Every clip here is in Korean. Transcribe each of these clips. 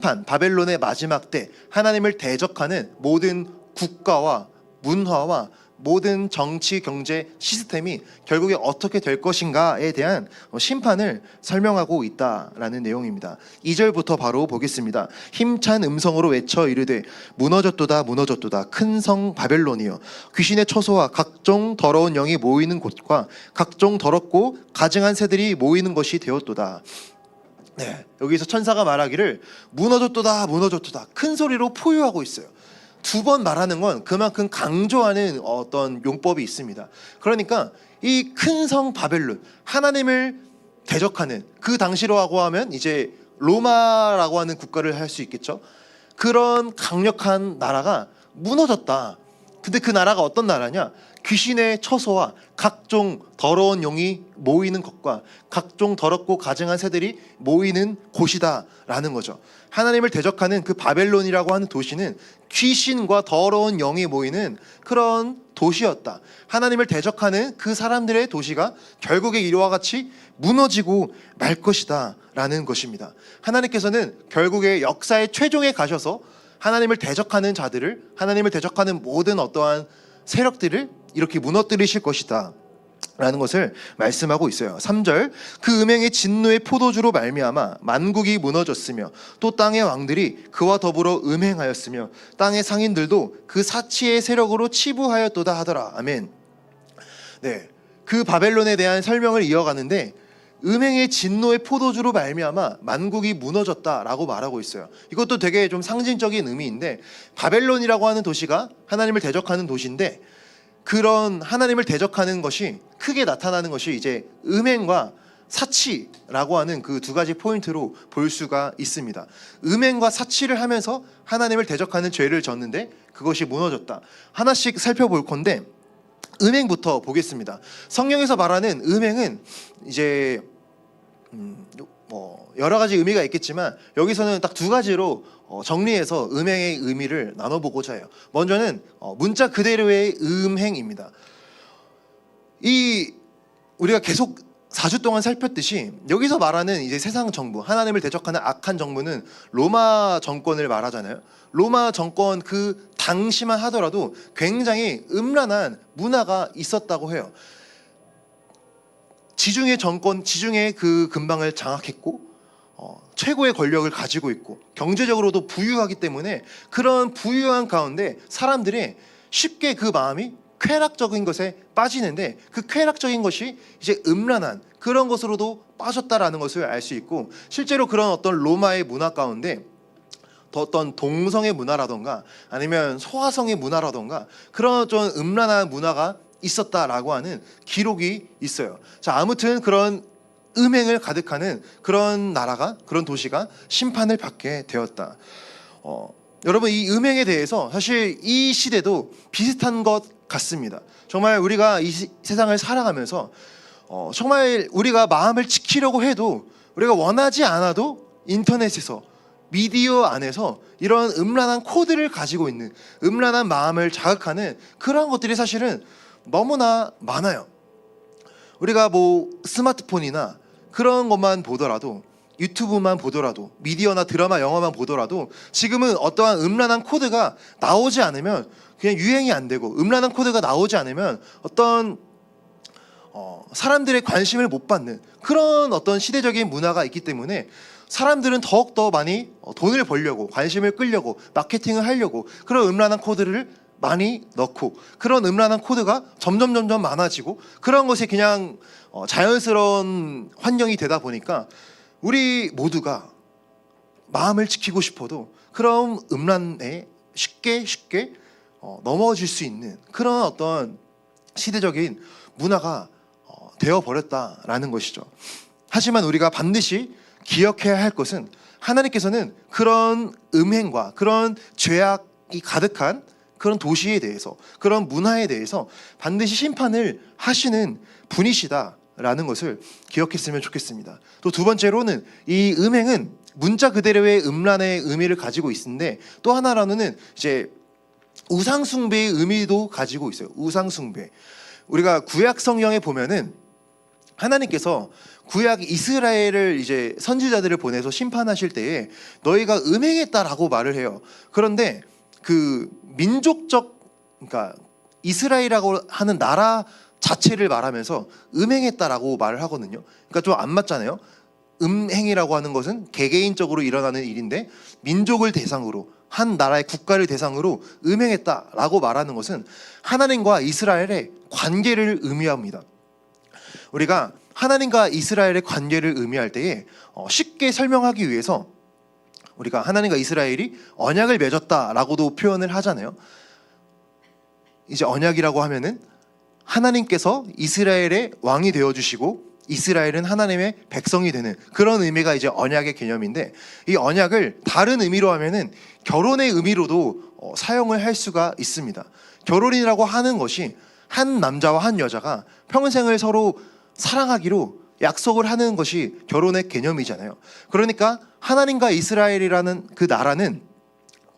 바벨론의 마지막 때 하나님을 대적하는 모든 국가와 문화와 모든 정치, 경제 시스템이 결국에 어떻게 될 것인가에 대한 심판을 설명하고 있다라는 내용입니다. 2절부터 바로 보겠습니다. 힘찬 음성으로 외쳐 이르되 무너졌도다 무너졌도다 큰 성 바벨론이여 귀신의 처소와 각종 더러운 영이 모이는 곳과 각종 더럽고 가증한 새들이 모이는 것이 되었도다. 네, 여기서 천사가 말하기를 무너졌도다 무너졌도다 큰 소리로 포효하고 있어요. 두 번 말하는 건 그만큼 강조하는 어떤 용법이 있습니다. 그러니까 이 큰 성 바벨론, 하나님을 대적하는, 그 당시로라고 하면 이제 로마라고 하는 국가를 할 수 있겠죠. 그런 강력한 나라가 무너졌다. 근데 그 나라가 어떤 나라냐? 귀신의 처소와 각종 더러운 영이 모이는 것과 각종 더럽고 가증한 새들이 모이는 곳이다 라는 거죠. 하나님을 대적하는 그 바벨론이라고 하는 도시는 귀신과 더러운 영이 모이는 그런 도시였다. 하나님을 대적하는 그 사람들의 도시가 결국에 이와 같이 무너지고 말 것이다 라는 것입니다. 하나님께서는 결국에 역사의 최종에 가셔서 하나님을 대적하는 자들을, 하나님을 대적하는 모든 어떠한 세력들을 이렇게 무너뜨리실 것이다 라는 것을 말씀하고 있어요. 3절 그 음행의 진노의 포도주로 말미암아 만국이 무너졌으며 또 땅의 왕들이 그와 더불어 음행하였으며 땅의 상인들도 그 사치의 세력으로 치부하였도다 하더라. 아멘. 네, 그 바벨론에 대한 설명을 이어가는데 음행의 진노의 포도주로 말미암아 만국이 무너졌다라고 말하고 있어요. 이것도 되게 좀 상징적인 의미인데 바벨론이라고 하는 도시가 하나님을 대적하는 도시인데 그런 하나님을 대적하는 것이 크게 나타나는 것이 이제 음행과 사치라고 하는 그 두 가지 포인트로 볼 수가 있습니다. 음행과 사치를 하면서 하나님을 대적하는 죄를 졌는데 그것이 무너졌다. 하나씩 살펴볼 건데 음행부터 보겠습니다. 성경에서 말하는 음행은 이제 여러 가지 의미가 있겠지만 여기서는 딱 두 가지로 정리해서 음행의 의미를 나눠보고자 해요. 먼저는 문자 그대로의 음행입니다. 우리가 계속 4주 동안 살폈듯이 여기서 말하는 이제 세상 정부, 하나님을 대적하는 악한 정부는 로마 정권을 말하잖아요. 로마 정권 그 당시만 하더라도 굉장히 음란한 문화가 있었다고 해요. 지중해 정권, 지중해 그 근방을 장악했고 최고의 권력을 가지고 있고 경제적으로도 부유하기 때문에 그런 부유한 가운데 사람들이 쉽게 그 마음이 쾌락적인 것에 빠지는데 그 쾌락적인 것이 이제 음란한 그런 것으로도 빠졌다라는 것을 알 수 있고 실제로 그런 어떤 로마의 문화 가운데 어떤 동성의 문화라던가 아니면 소화성의 문화라던가 그런 좀 음란한 문화가 있었다라고 하는 기록이 있어요. 자, 아무튼 그런 음행을 가득하는 그런 나라가, 그런 도시가 심판을 받게 되었다. 여러분, 이 음행에 대해서 사실 이 시대도 비슷한 것 같습니다. 정말 우리가 이 세상을 살아가면서 정말 우리가 마음을 지키려고 해도 우리가 원하지 않아도 인터넷에서 미디어 안에서 이런 음란한 코드를 가지고 있는 음란한 마음을 자극하는 그런 것들이 사실은 너무나 많아요. 우리가 스마트폰이나 그런 것만 보더라도 유튜브만 보더라도 미디어나 드라마 영화만 보더라도 지금은 어떠한 음란한 코드가 나오지 않으면 그냥 유행이 안 되고 음란한 코드가 나오지 않으면 어떤 사람들의 관심을 못 받는 그런 어떤 시대적인 문화가 있기 때문에 사람들은 더욱더 많이 돈을 벌려고 관심을 끌려고 마케팅을 하려고 그런 음란한 코드를 많이 넣고 그런 음란한 코드가 점점 많아지고 그런 것이 그냥 자연스러운 환경이 되다 보니까 우리 모두가 마음을 지키고 싶어도 그런 음란에 쉽게 넘어질 수 있는 그런 어떤 시대적인 문화가 되어버렸다라는 것이죠. 하지만 우리가 반드시 기억해야 할 것은 하나님께서는 그런 음행과 그런 죄악이 가득한 그런 도시에 대해서 그런 문화에 대해서 반드시 심판을 하시는 분이시다라는 것을 기억했으면 좋겠습니다. 또 두 번째로는 이 음행은 문자 그대로의 음란의 의미를 가지고 있는데 또 하나로는 이제 우상숭배의 의미도 가지고 있어요. 우상숭배. 우리가 구약 성경에 보면은 하나님께서 구약 이스라엘을 이제 선지자들을 보내서 심판하실 때에 너희가 음행했다라고 말을 해요. 그런데 그 민족적, 그러니까 이스라엘이라고 하는 나라 자체를 말하면서 음행했다라고 말을 하거든요. 그러니까 좀 안 맞잖아요. 음행이라고 하는 것은 개개인적으로 일어나는 일인데 민족을 대상으로, 한 나라의 국가를 대상으로 음행했다라고 말하는 것은 하나님과 이스라엘의 관계를 의미합니다. 우리가 하나님과 이스라엘의 관계를 의미할 때에 쉽게 설명하기 위해서 우리가 하나님과 이스라엘이 언약을 맺었다라고도 표현을 하잖아요. 이제 언약이라고 하면은 하나님께서 이스라엘의 왕이 되어주시고 이스라엘은 하나님의 백성이 되는 그런 의미가 이제 언약의 개념인데, 이 언약을 다른 의미로 하면은 결혼의 의미로도 사용을 할 수가 있습니다. 결혼이라고 하는 것이 한 남자와 한 여자가 평생을 서로 사랑하기로 약속을 하는 것이 결혼의 개념이잖아요. 그러니까 하나님과 이스라엘이라는 그 나라는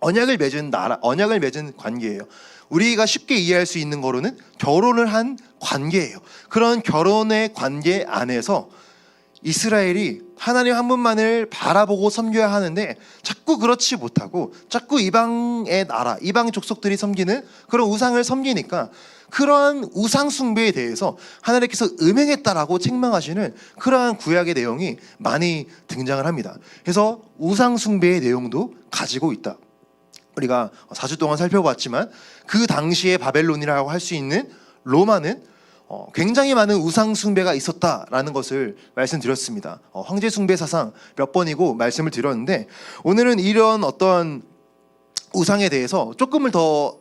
언약을 맺은 나라, 언약을 맺은 관계예요. 우리가 쉽게 이해할 수 있는 거로는 결혼을 한 관계예요. 그런 결혼의 관계 안에서 이스라엘이 하나님 한 분만을 바라보고 섬겨야 하는데 자꾸 그렇지 못하고 자꾸 이방의 나라, 이방 족속들이 섬기는 그런 우상을 섬기니까 그러한 우상 숭배에 대해서 하나님께서 음행했다라고 책망하시는 그러한 구약의 내용이 많이 등장을 합니다. 그래서 우상 숭배의 내용도 가지고 있다. 우리가 4주 동안 살펴봤지만 그 당시에 바벨론이라고 할 수 있는 로마는 굉장히 많은 우상 숭배가 있었다라는 것을 말씀드렸습니다. 황제 숭배 사상 몇 번이고 말씀을 드렸는데, 오늘은 이런 어떤 우상에 대해서 조금을 더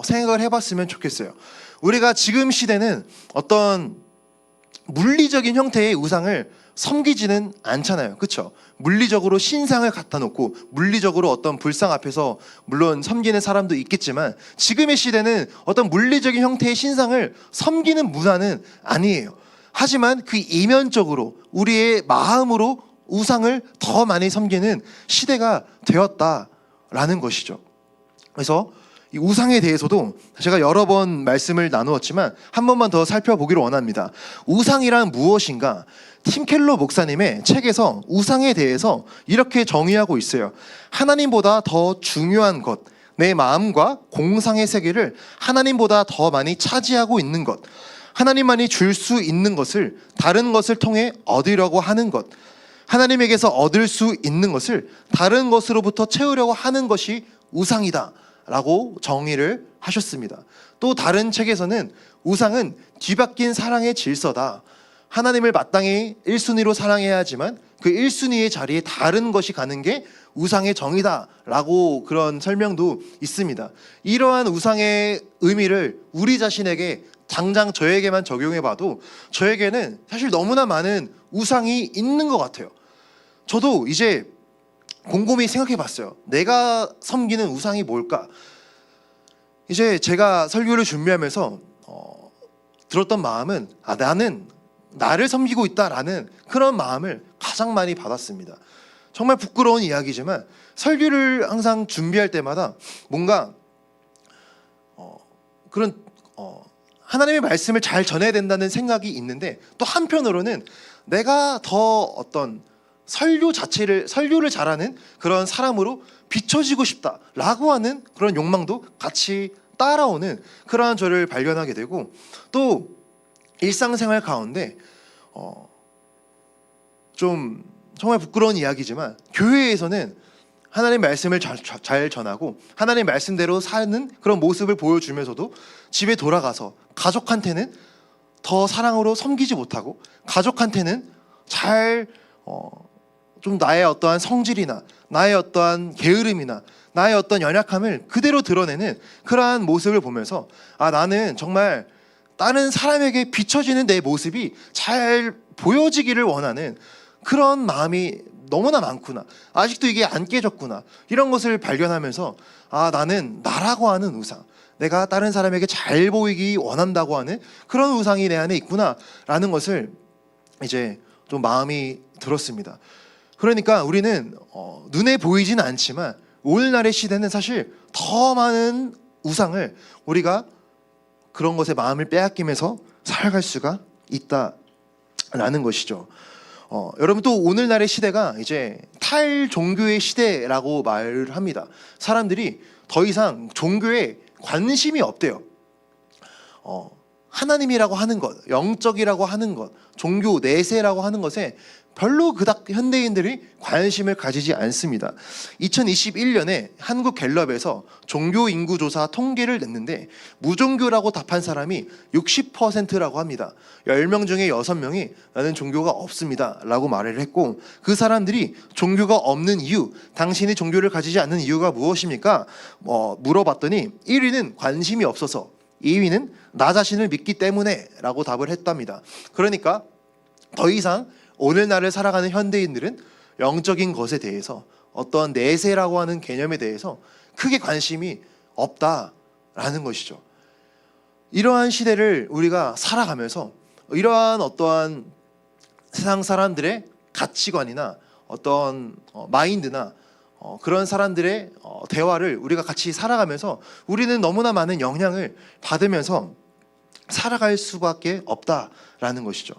생각을 해봤으면 좋겠어요. 우리가 지금 시대는 어떤 물리적인 형태의 우상을 섬기지는 않잖아요. 그렇죠? 물리적으로 신상을 갖다 놓고 물리적으로 어떤 불상 앞에서 물론 섬기는 사람도 있겠지만 지금의 시대는 어떤 물리적인 형태의 신상을 섬기는 문화는 아니에요. 하지만 그 이면적으로 우리의 마음으로 우상을 더 많이 섬기는 시대가 되었다라는 것이죠. 그래서 이 우상에 대해서도 제가 여러 번 말씀을 나누었지만 한 번만 더 살펴보기를 원합니다. 우상이란 무엇인가? 팀 켈러 목사님의 책에서 우상에 대해서 이렇게 정의하고 있어요. 하나님보다 더 중요한 것, 내 마음과 공상의 세계를 하나님보다 더 많이 차지하고 있는 것, 하나님만이 줄 수 있는 것을 다른 것을 통해 얻으려고 하는 것, 하나님에게서 얻을 수 있는 것을 다른 것으로부터 채우려고 하는 것이 우상이다 라고 정의를 하셨습니다. 또 다른 책에서는 우상은 뒤바뀐 사랑의 질서다. 하나님을 마땅히 1순위로 사랑해야 하지만 그 1순위의 자리에 다른 것이 가는 게 우상의 정의다 라고 그런 설명도 있습니다. 이러한 우상의 의미를 우리 자신에게 당장 저에게만 적용해 봐도 저에게는 사실 너무나 많은 우상이 있는 것 같아요. 저도 이제 곰곰이 생각해 봤어요. 내가 섬기는 우상이 뭘까? 이제 제가 설교를 준비하면서 들었던 마음은 나는 나를 섬기고 있다라는 그런 마음을 가장 많이 받았습니다. 정말 부끄러운 이야기지만 설교를 항상 준비할 때마다 뭔가 그런 하나님의 말씀을 잘 전해야 된다는 생각이 있는데, 또 한편으로는 내가 더 어떤 설교를 잘하는 그런 사람으로 비춰지고 싶다라고 하는 그런 욕망도 같이 따라오는 그러한 저를 발견하게 되고, 또 일상생활 가운데 좀 정말 부끄러운 이야기지만 교회에서는 하나님 말씀을 잘 전하고 하나님 말씀대로 사는 그런 모습을 보여주면서도 집에 돌아가서 가족한테는 더 사랑으로 섬기지 못하고 가족한테는 잘 좀 나의 어떠한 성질이나 나의 어떠한 게으름이나 나의 어떤 연약함을 그대로 드러내는 그러한 모습을 보면서 나는 정말 다른 사람에게 비춰지는 내 모습이 잘 보여지기를 원하는 그런 마음이 너무나 많구나, 아직도 이게 안 깨졌구나, 이런 것을 발견하면서 나는 나라고 하는 우상, 내가 다른 사람에게 잘 보이기 원한다고 하는 그런 우상이 내 안에 있구나 라는 것을 이제 좀 마음이 들었습니다. 그러니까 우리는 눈에 보이진 않지만 오늘날의 시대는 사실 더 많은 우상을 우리가 그런 것에 마음을 빼앗기면서 살아갈 수가 있다라는 라는 것이죠. 여러분 또 오늘날의 시대가 이제 탈종교의 시대라고 말을 합니다. 사람들이 더 이상 종교에 관심이 없대요. 하나님이라고 하는 것, 영적이라고 하는 것, 종교 내세라고 하는 것에 별로 그닥 현대인들이 관심을 가지지 않습니다. 2021년에 한국갤럽에서 종교 인구 조사 통계를 냈는데 무종교라고 답한 사람이 60%라고 합니다. 10명 중에 6명이 나는 종교가 없습니다 라고 말을 했고, 그 사람들이 종교가 없는 이유, 당신이 종교를 가지지 않는 이유가 무엇입니까? 물어봤더니 1위는 관심이 없어서, 2위는 나 자신을 믿기 때문에 라고 답을 했답니다. 그러니까 더 이상 오늘날을 살아가는 현대인들은 영적인 것에 대해서, 어떠한 내세라고 하는 개념에 대해서 크게 관심이 없다라는 것이죠. 이러한 시대를 우리가 살아가면서 이러한 어떠한 세상 사람들의 가치관이나 어떤 마인드나 그런 사람들의 대화를 우리가 같이 살아가면서 우리는 너무나 많은 영향을 받으면서 살아갈 수밖에 없다라는 것이죠.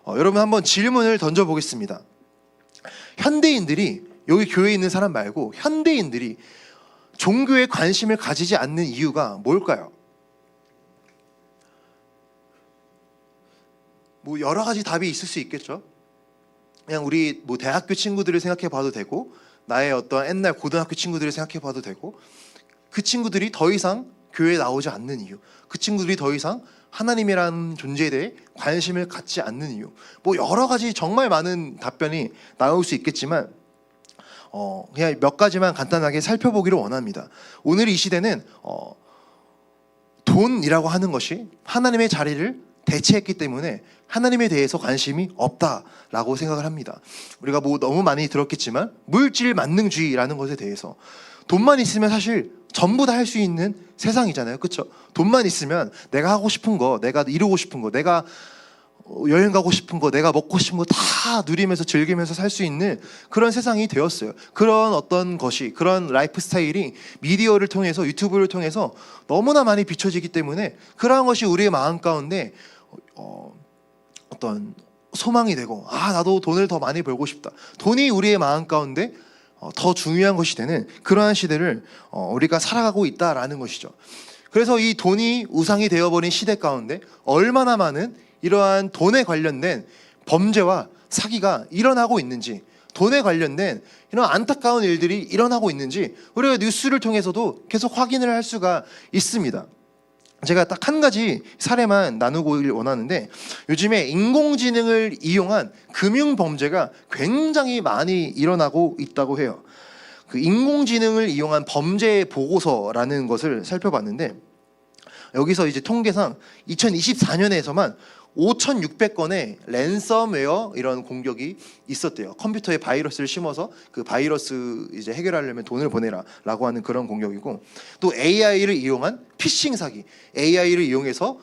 여러분 한번 질문을 던져보겠습니다. 현대인들이, 여기 교회에 있는 사람 말고 현대인들이 종교에 관심을 가지지 않는 이유가 뭘까요? 뭐 여러 가지 답이 있을 수 있겠죠. 그냥 우리 뭐 대학교 친구들을 생각해 봐도 되고, 나의 어떤 옛날 고등학교 친구들을 생각해 봐도 되고, 그 친구들이 더 이상 교회에 나오지 않는 이유, 그 친구들이 더 이상 하나님이라는 존재에 대해 관심을 갖지 않는 이유, 뭐 여러 가지 정말 많은 답변이 나올 수 있겠지만 그냥 몇 가지만 간단하게 살펴보기를 원합니다. 오늘 이 시대는 돈이라고 하는 것이 하나님의 자리를 대체했기 때문에 하나님에 대해서 관심이 없다라고 생각을 합니다. 우리가 뭐 너무 많이 들었겠지만 물질 만능주의라는 것에 대해서, 돈만 있으면 사실 전부 다 할 수 있는 세상이잖아요. 그렇죠? 돈만 있으면 내가 하고 싶은 거, 내가 이루고 싶은 거, 내가 여행 가고 싶은 거, 내가 먹고 싶은 거 다 누리면서 즐기면서 살 수 있는 그런 세상이 되었어요. 그런 어떤 것이, 그런 라이프 스타일이 미디어를 통해서, 유튜브를 통해서 너무나 많이 비춰지기 때문에 그러한 것이 우리의 마음 가운데 어떤 소망이 되고, 나도 돈을 더 많이 벌고 싶다, 돈이 우리의 마음 가운데 더 중요한 것이 되는 그러한 시대를 우리가 살아가고 있다라는 것이죠. 그래서 이 돈이 우상이 되어버린 시대 가운데 얼마나 많은 이러한 돈에 관련된 범죄와 사기가 일어나고 있는지, 돈에 관련된 이런 안타까운 일들이 일어나고 있는지 우리가 뉴스를 통해서도 계속 확인을 할 수가 있습니다. 제가 딱 한 가지 사례만 나누고 원하는데, 요즘에 인공지능을 이용한 금융범죄가 굉장히 많이 일어나고 있다고 해요. 그 인공지능을 이용한 범죄 보고서라는 것을 살펴봤는데, 여기서 이제 통계상 2024년에서만 5,600건의 랜섬웨어 이런 공격이 있었대요. 컴퓨터에 바이러스를 심어서 그 바이러스 이제 해결하려면 돈을 보내라라고 하는 그런 공격이고, 또 AI를 이용한 피싱 사기, AI를 이용해서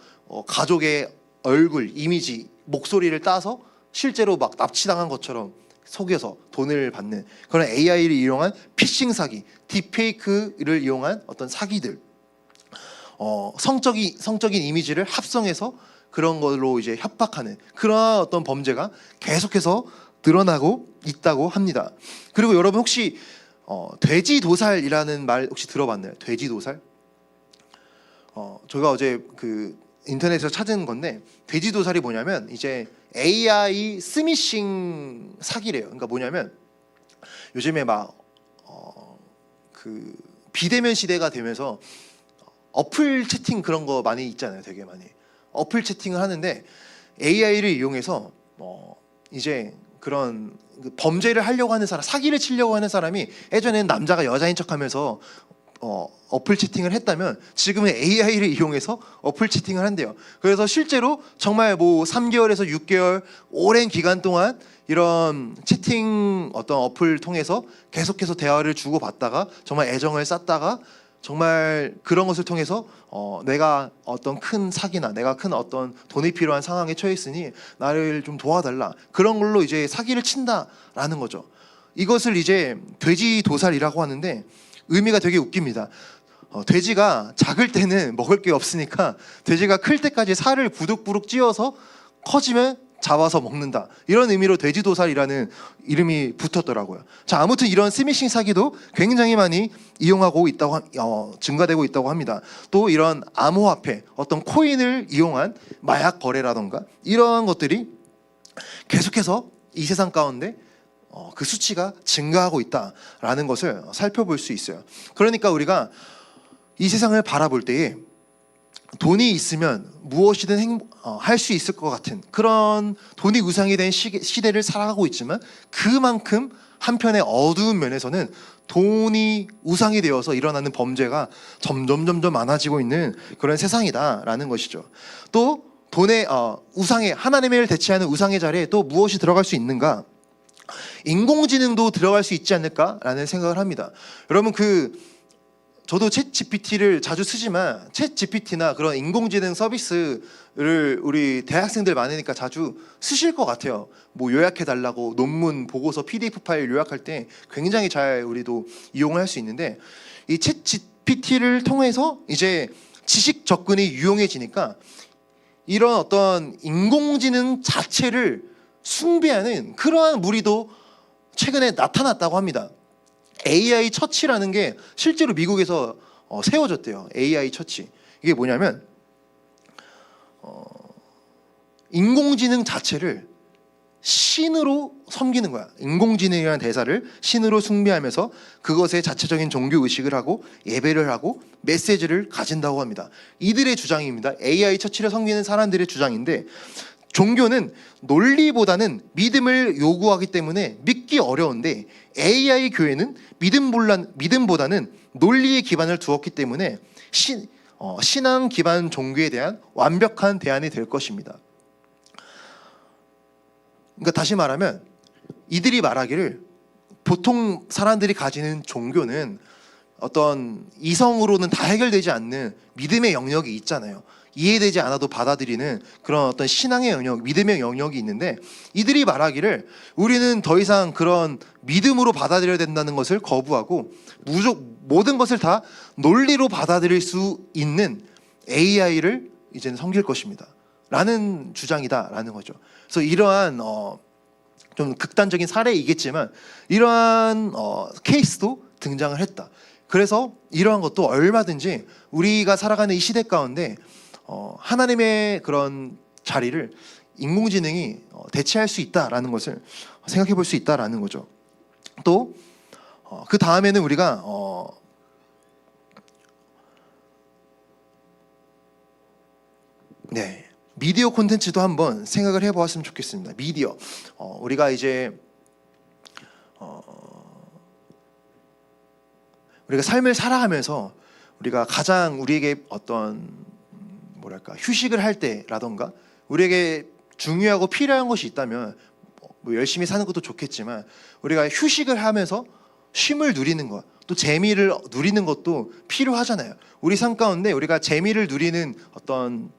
가족의 얼굴, 이미지, 목소리를 따서 실제로 막 납치당한 것처럼 속여서 돈을 받는 그런 AI를 이용한 피싱 사기, 딥페이크를 이용한 어떤 사기들, 성적인 이미지를 합성해서 그런 걸로 이제 협박하는 그런 어떤 범죄가 계속해서 늘어나고 있다고 합니다. 그리고 여러분 혹시 돼지 도살이라는 말 혹시 들어봤나요? 돼지 도살? 제가 어제 그 인터넷에서 찾은 건데, 돼지 도살이 뭐냐면 이제 AI 스미싱 사기래요. 그러니까 뭐냐면 요즘에 막 그 비대면 시대가 되면서 어플 채팅 그런 거 많이 있잖아요. 되게 많이 어플 채팅을 하는데 AI를 이용해서 이제 그런 범죄를 하려고 하는 사람, 사기를 치려고 하는 사람이 예전에는 남자가 여자인 척하면서 어플 채팅을 했다면 지금은 AI를 이용해서 어플 채팅을 한대요. 그래서 실제로 정말 뭐 3개월에서 6개월 오랜 기간 동안 이런 채팅 어떤 어플 통해서 계속해서 대화를 주고받다가 정말 애정을 쌓다가 정말 그런 것을 통해서 내가 어떤 큰 사기나 내가 큰 어떤 돈이 필요한 상황에 처해 있으니 나를 좀 도와달라, 그런 걸로 이제 사기를 친다라는 거죠. 이것을 이제 돼지 도살이라고 하는데 의미가 되게 웃깁니다. 돼지가 작을 때는 먹을 게 없으니까 돼지가 클 때까지 살을 부룩부룩 찧어서 커지면 잡아서 먹는다, 이런 의미로 돼지도살이라는 이름이 붙었더라고요. 자, 아무튼 이런 스미싱 사기도 굉장히 많이 이용하고 있다고 증가되고 있다고 합니다. 또 이런 암호화폐, 어떤 코인을 이용한 마약 거래라던가 이러한 것들이 계속해서 이 세상 가운데 그 수치가 증가하고 있다라는 것을 살펴볼 수 있어요. 그러니까 우리가 이 세상을 바라볼 때에 돈이 있으면 무엇이든 할 수 있을 것 같은 그런 돈이 우상이 된 시대를 살아가고 있지만, 그만큼 한편의 어두운 면에서는 돈이 우상이 되어서 일어나는 범죄가 점점 많아지고 있는 그런 세상이다라는 것이죠. 또 돈의 우상의, 하나님을 대체하는 우상의 자리에 또 무엇이 들어갈 수 있는가? 인공지능도 들어갈 수 있지 않을까라는 생각을 합니다. 여러분, 저도 챗 GPT를 자주 쓰지만 챗 GPT나 그런 인공지능 서비스를 우리 대학생들 많으니까 자주 쓰실 것 같아요. 뭐 요약해달라고 논문, 보고서, PDF 파일 요약할 때 굉장히 잘 우리도 이용을 할 수 있는데, 이 챗 GPT를 통해서 이제 지식 접근이 유용해지니까 이런 어떤 인공지능 자체를 숭배하는 그러한 무리도 최근에 나타났다고 합니다. AI 처치라는 게 실제로 미국에서 세워졌대요. AI 처치. 이게 뭐냐면 인공지능 자체를 신으로 섬기는 거야. 인공지능이라는 대사를 신으로 숭배하면서 그것에 자체적인 종교의식을 하고 예배를 하고 메시지를 가진다고 합니다. 이들의 주장입니다. AI 처치를 섬기는 사람들의 주장인데, 종교는 논리보다는 믿음을 요구하기 때문에 믿기 어려운데, AI 교회는 믿음보다는 논리의 기반을 두었기 때문에 신앙 기반 종교에 대한 완벽한 대안이 될 것입니다. 그러니까 다시 말하면 이들이 말하기를 보통 사람들이 가지는 종교는 어떤 이성으로는 다 해결되지 않는 믿음의 영역이 있잖아요. 이해되지 않아도 받아들이는 그런 어떤 신앙의 영역, 믿음의 영역이 있는데, 이들이 말하기를 우리는 더 이상 그런 믿음으로 받아들여야 된다는 것을 거부하고 모든 것을 다 논리로 받아들일 수 있는 AI를 이제는 섬길 것입니다 라는 주장이다라는 거죠. 그래서 이러한 좀 극단적인 사례이겠지만 이러한 케이스도 등장을 했다. 그래서 이러한 것도 얼마든지 우리가 살아가는 이 시대 가운데 하나님의 그런 자리를 인공지능이 대체할 수 있다라는 것을 생각해 볼 수 있다라는 거죠. 또 그 다음에는 우리가 미디어 콘텐츠도 한번 생각을 해보았으면 좋겠습니다. 미디어, 우리가 이제 우리가 삶을 살아가면서 우리가 가장 우리에게 어떤 휴식을 할 때라던가 우리에게 중요하고 필요한 것이 있다면 뭐 열심히 사는 것도 좋겠지만, 우리가 휴식을 하면서 쉼을 누리는 것, 또 재미를 누리는 것도 필요하잖아요. 우리 삶 가운데 우리가 재미를 누리는 어떤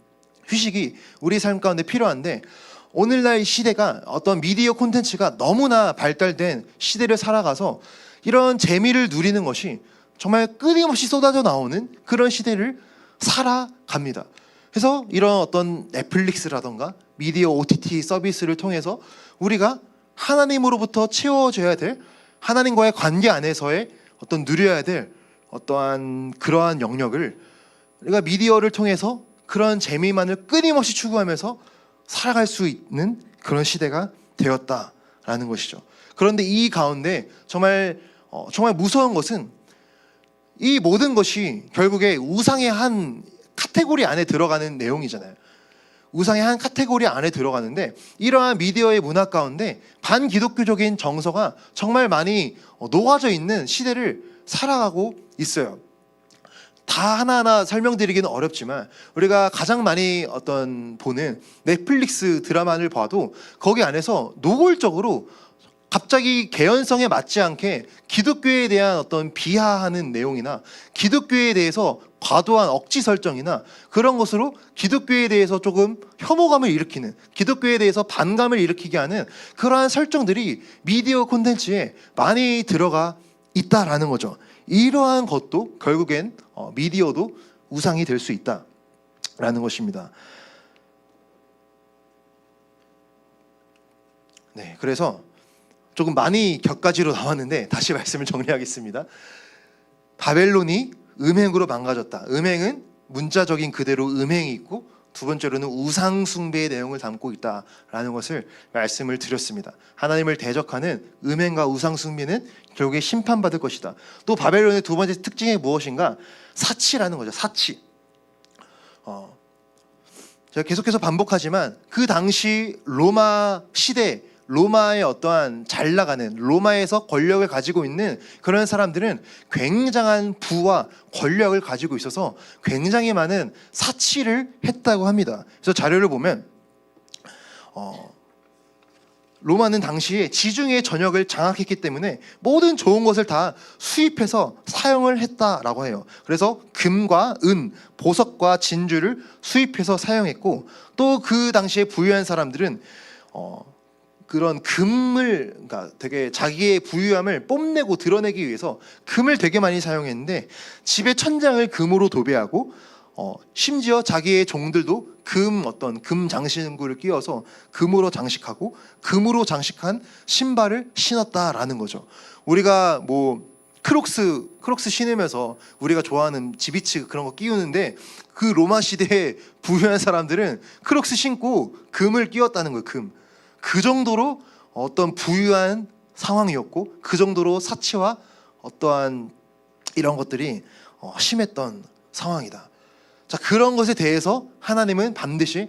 휴식이 우리 삶 가운데 필요한데, 오늘날 시대가 어떤 미디어 콘텐츠가 너무나 발달된 시대를 살아가서 이런 재미를 누리는 것이 정말 끊임없이 쏟아져 나오는 그런 시대를 살아갑니다. 그래서 이런 어떤 넷플릭스라던가 미디어 OTT 서비스를 통해서 우리가 하나님으로부터 채워져야 될, 하나님과의 관계 안에서의 어떤 누려야 될 어떠한 그러한 영역을 우리가 미디어를 통해서 그런 재미만을 끊임없이 추구하면서 살아갈 수 있는 그런 시대가 되었다라는 것이죠. 그런데 이 가운데 정말 무서운 것은 이 모든 것이 결국에 우상의 한 카테고리 안에 들어가는 내용이잖아요. 우상의 한 카테고리 안에 들어가는데, 이러한 미디어의 문화 가운데 반기독교적인 정서가 정말 많이 녹아져 있는 시대를 살아가고 있어요. 다 하나하나 설명드리기는 어렵지만 우리가 가장 많이 보는 넷플릭스 드라마를 봐도 거기 안에서 노골적으로 갑자기 개연성에 맞지 않게 기독교에 대한 어떤 비하하는 내용이나 기독교에 대해서 과도한 억지 설정이나 그런 것으로 기독교에 대해서 조금 혐오감을 일으키는, 기독교에 대해서 반감을 일으키게 하는 그러한 설정들이 미디어 콘텐츠에 많이 들어가 있다라는 거죠. 이러한 것도 결국엔 미디어도 우상이 될 수 있다라는 것입니다. 네, 그래서 조금 많이 격가지로 나왔는데 다시 말씀을 정리하겠습니다. 바벨론이 음행으로 망가졌다. 음행은 문자적인 그대로 음행이 있고, 두 번째로는 우상 숭배의 내용을 담고 있다라는 것을 말씀을 드렸습니다. 하나님을 대적하는 음행과 우상 숭배는 결국에 심판받을 것이다. 또 바벨론의 두 번째 특징이 무엇인가? 사치라는 거죠. 사치. 제가 계속해서 반복하지만 그 당시 로마 시대, 로마의 어떠한 잘 나가는, 로마에서 권력을 가지고 있는 그런 사람들은 굉장한 부와 권력을 가지고 있어서 굉장히 많은 사치를 했다고 합니다. 그래서 자료를 보면 로마는 당시에 지중해 전역을 장악했기 때문에 모든 좋은 것을 다 수입해서 사용을 했다라고 해요. 그래서 금과 은, 보석과 진주를 수입해서 사용했고, 또 그 당시에 부유한 사람들은 그런 금을, 그러니까 되게 자기의 부유함을 뽐내고 드러내기 위해서 금을 되게 많이 사용했는데, 집의 천장을 금으로 도배하고 심지어 자기의 종들도 금 장신구를 끼워서 금으로 장식하고 금으로 장식한 신발을 신었다라는 거죠. 우리가 뭐 크록스 신으면서 우리가 좋아하는 지비츠 그런 거 끼우는데, 그 로마 시대의 부유한 사람들은 크록스 신고 금을 끼웠다는 거예요. 그 정도로 어떤 부유한 상황이었고, 그 정도로 사치와 어떠한 이런 것들이 심했던 상황이다. 자, 그런 것에 대해서 하나님은 반드시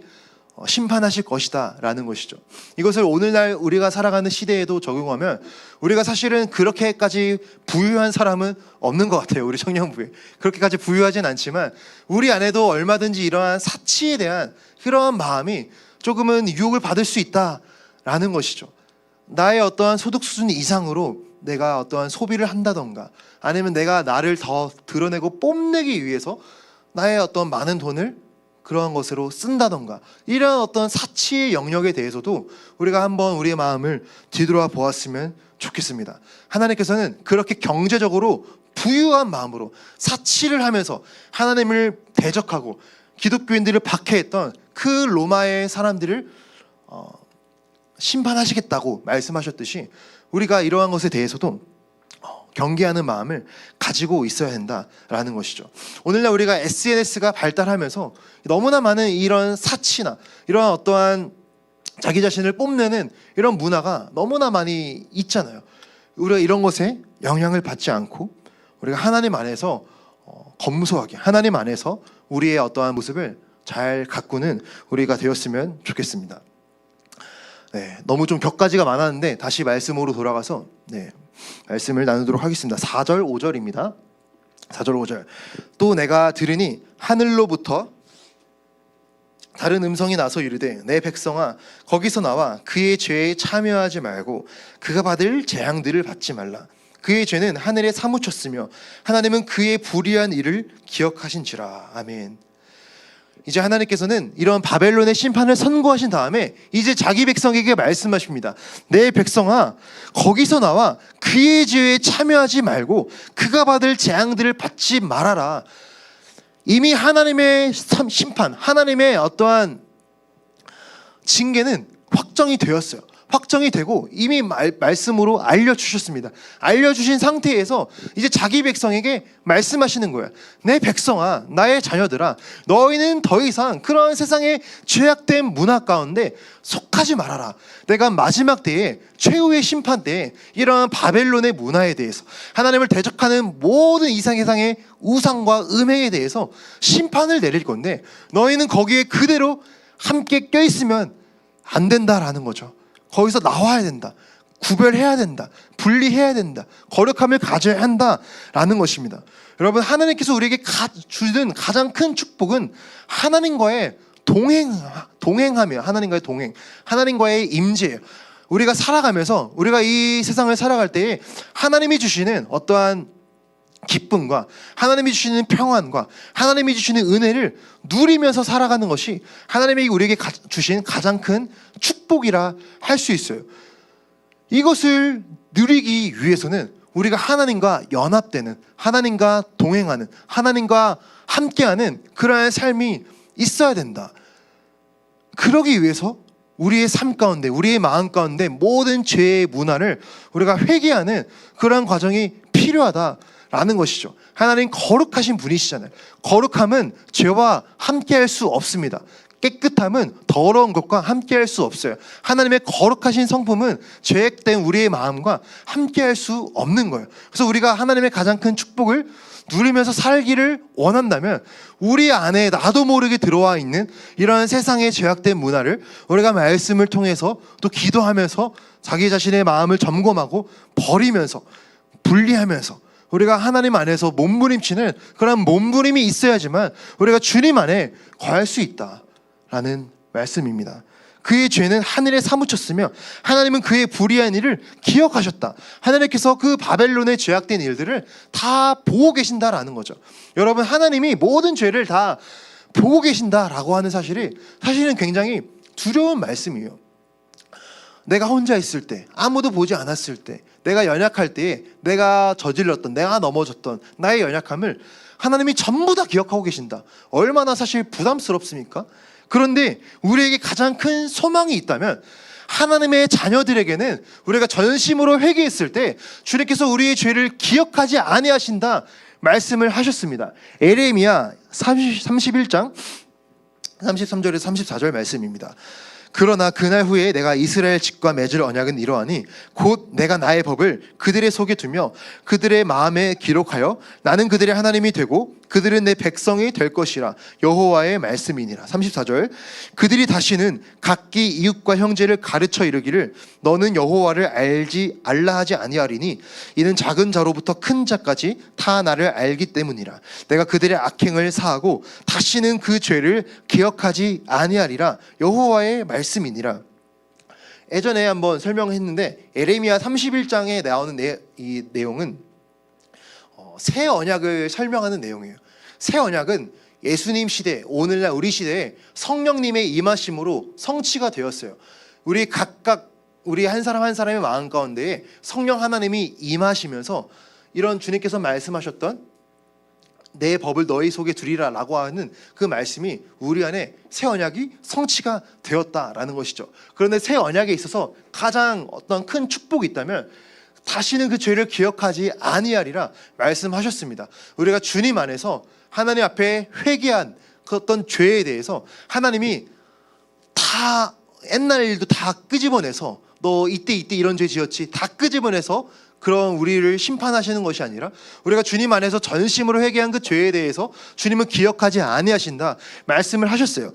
심판하실 것이다 라는 것이죠. 이것을 오늘날 우리가 살아가는 시대에도 적용하면, 우리가 사실은 그렇게까지 부유한 사람은 없는 것 같아요. 우리 청년부에 그렇게까지 부유하진 않지만, 우리 안에도 얼마든지 이러한 사치에 대한 그러한 마음이 조금은 유혹을 받을 수 있다라는 것이죠. 나의 어떠한 소득 수준 이상으로 내가 어떠한 소비를 한다던가, 아니면 내가 나를 더 드러내고 뽐내기 위해서 나의 어떤 많은 돈을 그러한 것으로 쓴다던가, 이런 어떤 사치의 영역에 대해서도 우리가 한번 우리의 마음을 뒤돌아 보았으면 좋겠습니다. 하나님께서는 그렇게 경제적으로 부유한 마음으로 사치를 하면서 하나님을 대적하고 기독교인들을 박해했던 그 로마의 사람들을 심판하시겠다고 말씀하셨듯이, 우리가 이러한 것에 대해서도 경계하는 마음을 가지고 있어야 된다라는 것이죠. 오늘날 우리가 SNS가 발달하면서 너무나 많은 이런 사치나 이런 어떠한 자기 자신을 뽐내는 이런 문화가 너무나 많이 있잖아요. 우리가 이런 것에 영향을 받지 않고 우리가 하나님 안에서 검소하게, 하나님 안에서 우리의 어떠한 모습을 잘 가꾸는 우리가 되었으면 좋겠습니다. 네, 너무 좀 격가지가 많았는데 다시 말씀으로 돌아가서 말씀을 나누도록 하겠습니다. 4절 5절입니다. 4절 5절. 또 내가 들으니 하늘로부터 다른 음성이 나서 이르되, 내 백성아 거기서 나와 그의 죄에 참여하지 말고 그가 받을 재앙들을 받지 말라. 그의 죄는 하늘에 사무쳤으며 하나님은 그의 불의한 일을 기억하신지라. 아멘. 이제 하나님께서는 이런 바벨론의 심판을 선고하신 다음에 이제 자기 백성에게 말씀하십니다. 내 백성아 거기서 나와 그의 죄에 참여하지 말고 그가 받을 재앙들을 받지 말아라. 이미 하나님의 심판, 하나님의 어떠한 징계는 확정이 되었어요. 확정이 되고 이미 말씀으로 알려주셨습니다. 알려주신 상태에서 이제 자기 백성에게 말씀하시는 거예요. 내 백성아, 나의 자녀들아, 너희는 더 이상 그런 세상의 죄악된 문화 가운데 속하지 말아라. 내가 마지막 때에, 최후의 심판 때에 이러한 바벨론의 문화에 대해서, 하나님을 대적하는 모든 이상의 우상과 음행에 대해서 심판을 내릴 건데, 너희는 거기에 그대로 함께 껴있으면 안 된다라는 거죠. 거기서 나와야 된다. 구별해야 된다. 분리해야 된다. 거룩함을 가져야 한다라는 것입니다. 여러분, 하나님께서 우리에게 주는 가장 큰 축복은 하나님과의 동행하며, 하나님과의 동행, 하나님과의 임재예요. 우리가 살아가면서, 우리가 이 세상을 살아갈 때에 하나님이 주시는 어떠한 기쁨과 하나님이 주시는 평안과 하나님이 주시는 은혜를 누리면서 살아가는 것이 하나님이 우리에게 주신 가장 큰 축복이라 할 수 있어요. 이것을 누리기 위해서는 우리가 하나님과 연합되는, 하나님과 동행하는, 하나님과 함께하는 그러한 삶이 있어야 된다. 그러기 위해서 우리의 삶 가운데, 우리의 마음 가운데 모든 죄의 문화를 우리가 회개하는 그러한 과정이 필요하다라는 것이죠. 하나님 거룩하신 분이시잖아요. 거룩함은 죄와 함께할 수 없습니다. 깨끗함은 더러운 것과 함께할 수 없어요. 하나님의 거룩하신 성품은 죄악된 우리의 마음과 함께할 수 없는 거예요. 그래서 우리가 하나님의 가장 큰 축복을 누리면서 살기를 원한다면 우리 안에 나도 모르게 들어와 있는 이러한 세상의 죄악된 문화를 우리가 말씀을 통해서 또 기도하면서 자기 자신의 마음을 점검하고 버리면서 분리하면서 우리가 하나님 안에서 몸부림치는 그런 몸부림이 있어야지만 우리가 주님 안에 거할 수 있다라는 말씀입니다. 그의 죄는 하늘에 사무쳤으며 하나님은 그의 불의한 일을 기억하셨다. 하나님께서 그 바벨론의 죄악된 일들을 다 보고 계신다라는 거죠. 여러분, 하나님이 모든 죄를 다 보고 계신다라고 하는 사실은 굉장히 두려운 말씀이에요. 내가 혼자 있을 때, 아무도 보지 않았을 때, 내가 연약할 때에 내가 저질렀던, 내가 넘어졌던 나의 연약함을 하나님이 전부 다 기억하고 계신다. 얼마나 사실 부담스럽습니까? 그런데 우리에게 가장 큰 소망이 있다면 하나님의 자녀들에게는 우리가 전심으로 회개했을 때 주님께서 우리의 죄를 기억하지 아니하신다 말씀을 하셨습니다. 에레미야 31장 33절에서 34절 말씀입니다. 그러나 그날 후에 내가 이스라엘 집과 맺을 언약은 이러하니 곧 내가 나의 법을 그들의 속에 두며 그들의 마음에 기록하여 나는 그들의 하나님이 되고 그들은 내 백성이 될 것이라. 여호와의 말씀이니라. 34절 그들이 다시는 각기 이웃과 형제를 가르쳐 이르기를 너는 여호와를 알라 하지 아니하리니 이는 작은 자로부터 큰 자까지 다 나를 알기 때문이라. 내가 그들의 악행을 사하고 다시는 그 죄를 기억하지 아니하리라. 여호와의 말씀이니라. 예전에 한번 설명했는데 에레미야 31장에 나오는 이 내용은 새 언약을 설명하는 내용이에요. 새 언약은 예수님 시대, 오늘날 우리 시대에 성령님의 임하심으로 성취가 되었어요. 우리 각각 우리 한 사람 한 사람의 마음 가운데에 성령 하나님이 임하시면서 이런 주님께서 말씀하셨던 내 법을 너희 속에 두리라 라고 하는 그 말씀이 우리 안에 새 언약이 성취가 되었다라는 것이죠. 그런데 새 언약에 있어서 가장 어떤 큰 축복이 있다면 다시는 그 죄를 기억하지 아니하리라 말씀하셨습니다. 우리가 주님 안에서 하나님 앞에 회개한 그 어떤 죄에 대해서 하나님이 다 옛날 일도 다 끄집어내서 너 이때 이런 죄 지었지 다 끄집어내서 그런 우리를 심판하시는 것이 아니라 우리가 주님 안에서 전심으로 회개한 그 죄에 대해서 주님은 기억하지 아니하신다 말씀을 하셨어요.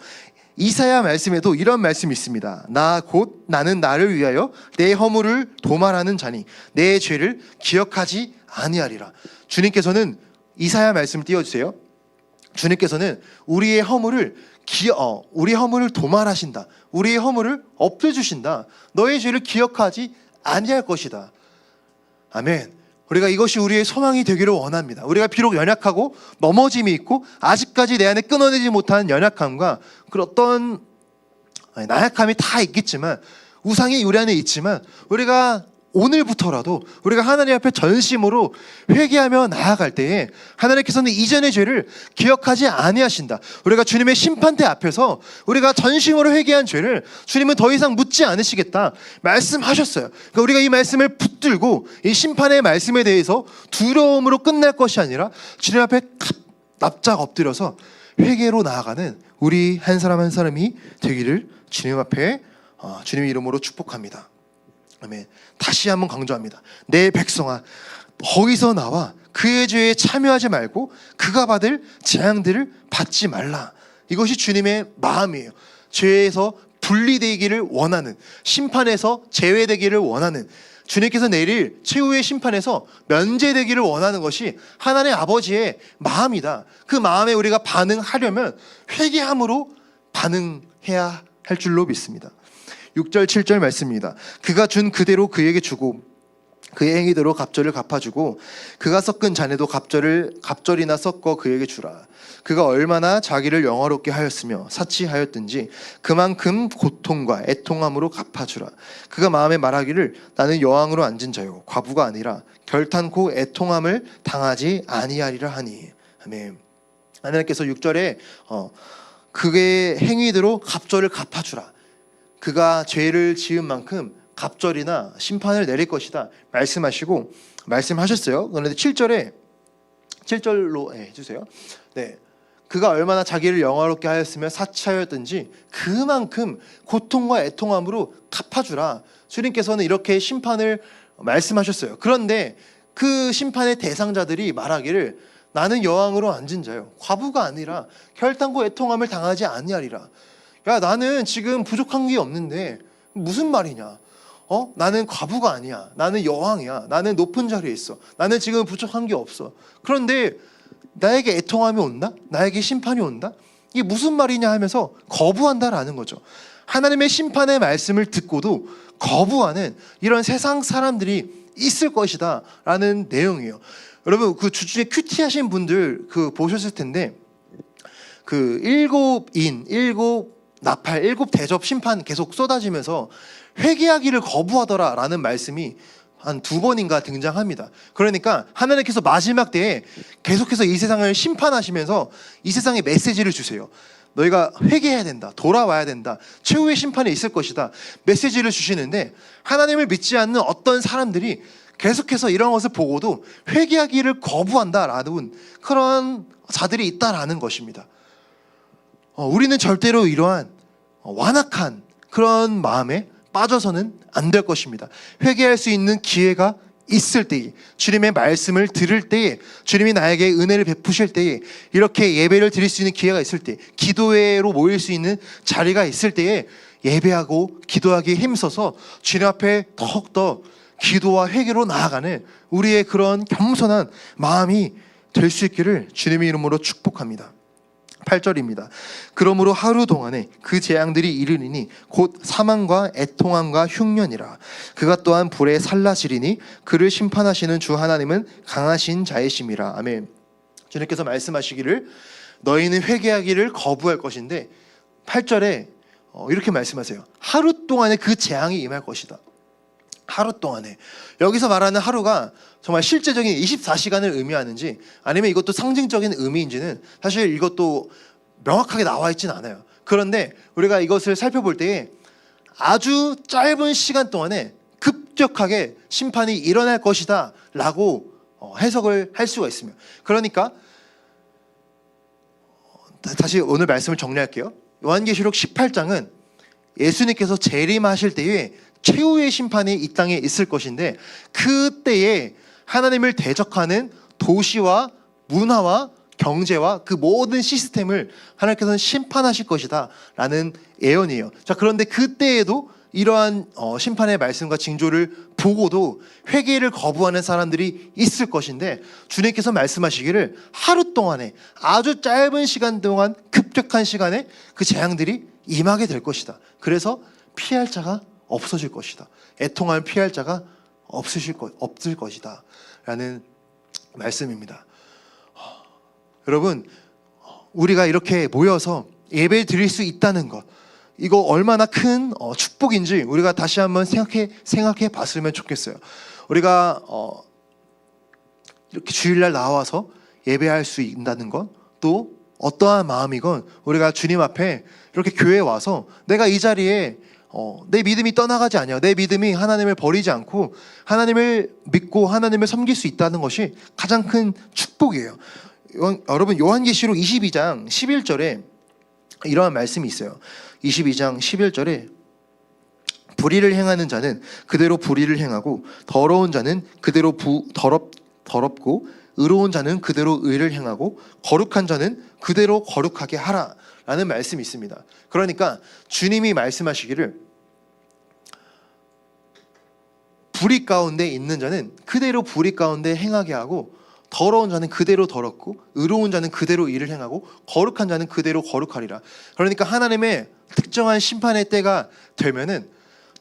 이사야 말씀에도 이런 말씀이 있습니다. 나 곧 나는 나를 위하여 내 허물을 도말하는 자니 내 죄를 기억하지 아니하리라. 주님께서는 이사야 말씀 띄워주세요. 주님께서는 우리의 허물을 도말하신다. 우리의 허물을 없애주신다. 너의 죄를 기억하지 아니할 것이다. 아멘. 우리가 이것이 우리의 소망이 되기를 원합니다. 우리가 비록 연약하고 넘어짐이 있고 아직까지 내 안에 끊어내지 못한 연약함과 그런 어떤 나약함이 다 있겠지만 우상이 우리 안에 있지만 우리가 오늘부터라도 우리가 하나님 앞에 전심으로 회개하며 나아갈 때에 하나님께서는 이전의 죄를 기억하지 아니하신다. 우리가 주님의 심판대 앞에서 우리가 전심으로 회개한 죄를 주님은 더 이상 묻지 않으시겠다 말씀하셨어요. 그러니까 우리가 이 말씀을 붙들고 이 심판의 말씀에 대해서 두려움으로 끝날 것이 아니라 주님 앞에 납작 엎드려서 회개로 나아가는 우리 한 사람 한 사람이 되기를 주님 앞에 주님의 이름으로 축복합니다. 아멘. 다시 한번 강조합니다. 내 백성아, 거기서 나와 그의 죄에 참여하지 말고 그가 받을 재앙들을 받지 말라. 이것이 주님의 마음이에요. 죄에서 분리되기를 원하는, 심판에서 제외되기를 원하는, 주님께서 내릴 최후의 심판에서 면제되기를 원하는 것이 하나님 아버지의 마음이다. 그 마음에 우리가 반응하려면 회개함으로 반응해야 할 줄로 믿습니다. 6절 7절 말씀입니다. 그가 준 그대로 그에게 주고 그의 행위대로 갑절을 갚아주고 그가 섞은 잔에도 갑절이나 섞어 그에게 주라. 그가 얼마나 자기를 영화롭게 하였으며 사치하였든지 그만큼 고통과 애통함으로 갚아주라. 그가 마음에 말하기를 나는 여왕으로 앉은 자요 과부가 아니라 결탄코 애통함을 당하지 아니하리라 하니. 아멘. 하나님께서 6절에 그의 행위대로 갑절을 갚아주라. 그가 죄를 지은 만큼 갑절이나 심판을 내릴 것이다 말씀하시고 말씀하셨어요. 그런데 7절로 해주세요. 네, 그가 얼마나 자기를 영화롭게 하였으며 사치하였든지 그만큼 고통과 애통함으로 갚아주라. 주님께서는 이렇게 심판을 말씀하셨어요. 그런데 그 심판의 대상자들이 말하기를 나는 여왕으로 앉은 자요 과부가 아니라 혈탄고 애통함을 당하지 아니하리라. 야, 나는 지금 부족한 게 없는데 무슨 말이냐? 나는 과부가 아니야. 나는 여왕이야. 나는 높은 자리에 있어. 나는 지금 부족한 게 없어. 그런데 나에게 애통함이 온다? 나에게 심판이 온다? 이게 무슨 말이냐 하면서 거부한다라는 거죠. 하나님의 심판의 말씀을 듣고도 거부하는 이런 세상 사람들이 있을 것이다 라는 내용이에요. 여러분, 그 주중에 큐티하신 분들 보셨을 텐데 그 7 나팔, 7 대접 심판 계속 쏟아지면서 회개하기를 거부하더라 라는 말씀이 한 2번인가 등장합니다. 그러니까 하나님께서 마지막 때에 계속해서 이 세상을 심판하시면서 이 세상에 메시지를 주세요. 너희가 회개해야 된다. 돌아와야 된다. 최후의 심판이 있을 것이다. 메시지를 주시는데 하나님을 믿지 않는 어떤 사람들이 계속해서 이런 것을 보고도 회개하기를 거부한다라는 그런 자들이 있다라는 것입니다. 우리는 절대로 이러한 완악한 그런 마음에 빠져서는 안 될 것입니다. 회개할 수 있는 기회가 있을 때에, 주님의 말씀을 들을 때에, 주님이 나에게 은혜를 베푸실 때에, 이렇게 예배를 드릴 수 있는 기회가 있을 때, 기도회로 모일 수 있는 자리가 있을 때에 예배하고 기도하기에 힘써서 주님 앞에 더욱더 기도와 회개로 나아가는 우리의 그런 겸손한 마음이 될 수 있기를 주님의 이름으로 축복합니다. 8절입니다. 그러므로 하루 동안에 그 재앙들이 이르리니 곧 사망과 애통함과 흉년이라. 그가 또한 불에 살라시리니 그를 심판하시는 주 하나님은 강하신 자이심이라. 아멘. 주님께서 말씀하시기를 너희는 회개하기를 거부할 것인데 8절에 이렇게 말씀하세요. 하루 동안에 그 재앙이 임할 것이다. 하루 동안에. 여기서 말하는 하루가 정말 실제적인 24시간을 의미하는지 아니면 이것도 상징적인 의미인지는 사실 이것도 명확하게 나와 있진 않아요. 그런데 우리가 이것을 살펴볼 때에 아주 짧은 시간 동안에 급격하게 심판이 일어날 것이다 라고 해석을 할 수가 있습니다. 그러니까 다시 오늘 말씀을 정리할게요. 요한계시록 18장은 예수님께서 재림하실 때에 최후의 심판이 이 땅에 있을 것인데 그때에 하나님을 대적하는 도시와 문화와 경제와 그 모든 시스템을 하나님께서는 심판하실 것이다 라는 예언이에요. 자, 그런데 그때에도 이러한 심판의 말씀과 징조를 보고도 회개를 거부하는 사람들이 있을 것인데 주님께서 말씀하시기를 하루 동안에 아주 짧은 시간 동안 급격한 시간에 그 재앙들이 임하게 될 것이다. 그래서 피할 자가 없어질 것이다. 애통할 피할 자가 없을 것이다 라는 말씀입니다. 여러분, 우리가 이렇게 모여서 예배 드릴 수 있다는 것, 이거 얼마나 큰 축복인지 우리가 다시 한번 생각해 봤으면 좋겠어요. 우리가 이렇게 주일날 나와서 예배할 수 있다는 것, 또 어떠한 마음이건 우리가 주님 앞에 이렇게 교회에 와서 내가 이 자리에 내 믿음이 떠나가지 않아요. 내 믿음이 하나님을 버리지 않고 하나님을 믿고 하나님을 섬길 수 있다는 것이 가장 큰 축복이에요. 여러분, 요한계시록 22장 11절에 이러한 말씀이 있어요. 22장 11절에 불의를 행하는 자는 그대로 불의를 행하고 더러운 자는 그대로 더럽고 의로운 자는 그대로 의를 행하고 거룩한 자는 그대로 거룩하게 하라 라는 말씀이 있습니다. 그러니까 주님이 말씀하시기를 불의 가운데 있는 자는 그대로 불의 가운데 행하게 하고 더러운 자는 그대로 더럽고 의로운 자는 그대로 일을 행하고 거룩한 자는 그대로 거룩하리라. 그러니까 하나님의 특정한 심판의 때가 되면은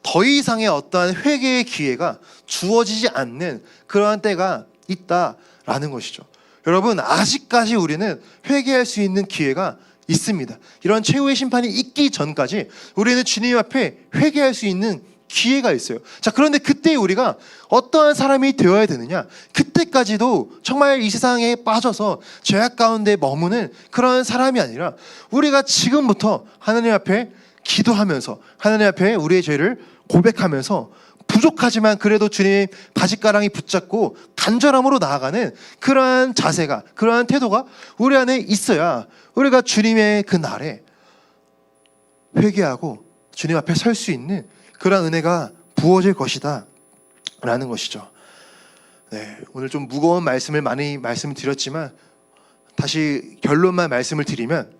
더 이상의 어떠한 회개의 기회가 주어지지 않는 그러한 때가 있다라는 것이죠. 여러분, 아직까지 우리는 회개할 수 있는 기회가 있습니다. 이런 최후의 심판이 있기 전까지 우리는 주님 앞에 회개할 수 있는 기회가 있어요. 자, 그런데 그때 우리가 어떠한 사람이 되어야 되느냐? 그때까지도 정말 이 세상에 빠져서 죄악 가운데 머무는 그런 사람이 아니라 우리가 지금부터 하나님 앞에 기도하면서 하나님 앞에 우리의 죄를 고백하면서 부족하지만 그래도 주님 바짓가랑이 붙잡고 간절함으로 나아가는 그러한 자세가, 그러한 태도가 우리 안에 있어야 우리가 주님의 그 날에 회개하고 주님 앞에 설 수 있는 그러한 은혜가 부어질 것이다 라는 것이죠. 네, 오늘 좀 무거운 말씀을 많이 말씀드렸지만 다시 결론만 말씀을 드리면,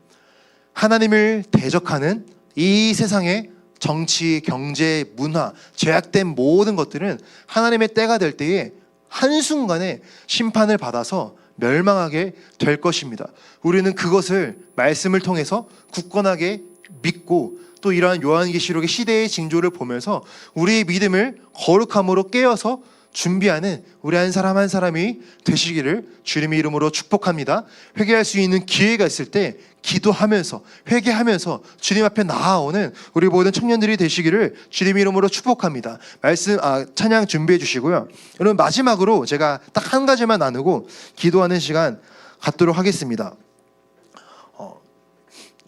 하나님을 대적하는 이 세상의 정치, 경제, 문화, 죄악된 모든 것들은 하나님의 때가 될 때에 한순간에 심판을 받아서 멸망하게 될 것입니다. 우리는 그것을 말씀을 통해서 굳건하게 믿고 또 이러한 요한계시록의 시대의 징조를 보면서 우리의 믿음을 거룩함으로 깨어서 준비하는 우리 한 사람 한 사람이 되시기를 주님의 이름으로 축복합니다. 회개할 수 있는 기회가 있을 때 기도하면서 회개하면서 주님 앞에 나아오는 우리 모든 청년들이 되시기를 주님의 이름으로 축복합니다. 찬양 준비해 주시고요. 여러분, 마지막으로 제가 딱 한 가지만 나누고 기도하는 시간 갖도록 하겠습니다.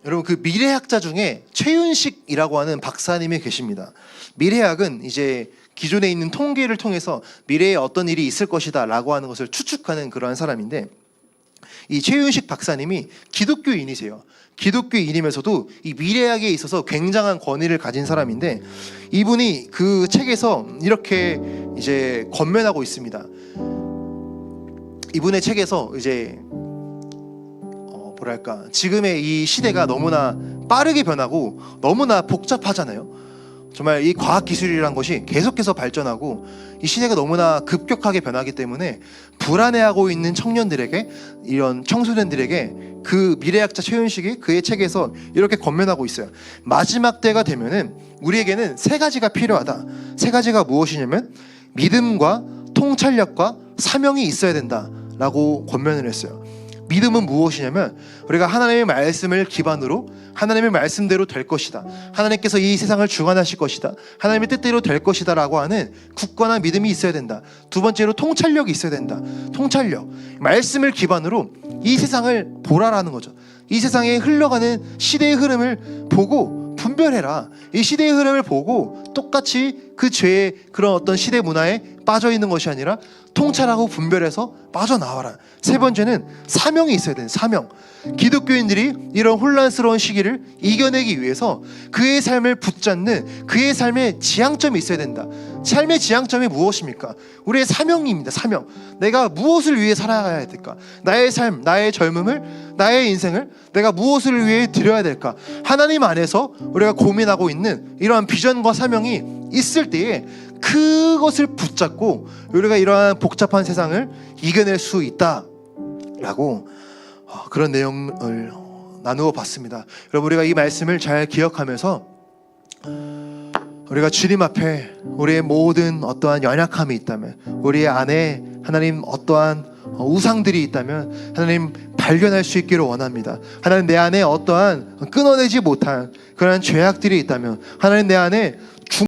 여러분, 그 미래학자 중에 최윤식이라고 하는 박사님이 계십니다. 미래학은 이제 기존에 있는 통계를 통해서 미래에 어떤 일이 있을 것이다 라고 하는 것을 추측하는 그러한 사람인데, 이 최윤식 박사님이 기독교인이세요. 기독교인이면서도 이 미래학에 있어서 굉장한 권위를 가진 사람인데, 이분이 그 책에서 이렇게 이제 권면하고 있습니다. 이분의 책에서 이제 지금의 이 시대가 너무나 빠르게 변하고 너무나 복잡하잖아요. 정말 이 과학기술이란 것이 계속해서 발전하고 이 시대가 너무나 급격하게 변하기 때문에 불안해하고 있는 청년들에게, 이런 청소년들에게 그 미래학자 최윤식이 그의 책에서 이렇게 권면하고 있어요. 마지막 때가 되면은 우리에게는 세 가지가 필요하다. 세 가지가 무엇이냐면 믿음과 통찰력과 사명이 있어야 된다라고 권면을 했어요. 믿음은 무엇이냐면 우리가 하나님의 말씀을 기반으로 하나님의 말씀대로 될 것이다, 하나님께서 이 세상을 주관하실 것이다, 하나님의 뜻대로 될 것이다 라고 하는 굳건한 믿음이 있어야 된다. 두 번째로 통찰력이 있어야 된다. 통찰력, 말씀을 기반으로 이 세상을 보라라는 거죠. 이 세상에 흘러가는 시대의 흐름을 보고 분별해라. 이 시대의 흐름을 보고 똑같이 그 죄의 그런 어떤 시대 문화에 빠져 있는 것이 아니라 통찰하고 분별해서 빠져나와라. 세 번째는 사명이 있어야 되는 사명. 기독교인들이 이런 혼란스러운 시기를 이겨내기 위해서 그의 삶을 붙잡는 그의 삶의 지향점이 있어야 된다. 삶의 지향점이 무엇입니까? 우리의 사명입니다. 사명. 내가 무엇을 위해 살아가야 될까? 나의 삶, 나의 젊음을, 나의 인생을 내가 무엇을 위해 드려야 될까? 하나님 안에서 우리가 고민하고 있는 이러한 비전과 사명이 있을 때에 그것을 붙잡고 우리가 이러한 복잡한 세상을 이겨낼 수 있다라고 그런 내용을 나누어 봤습니다. 여러분, 우리가 이 말씀을 잘 기억하면서 우리가 주님 앞에 우리의 모든 어떠한 연약함이 있다면, 우리의 안에 하나님 어떠한 우상들이 있다면 하나님 발견할 수 있기를 원합니다. 하나님, 내 안에 어떠한 끊어내지 못한 그런 죄악들이 있다면 하나님, 내 안에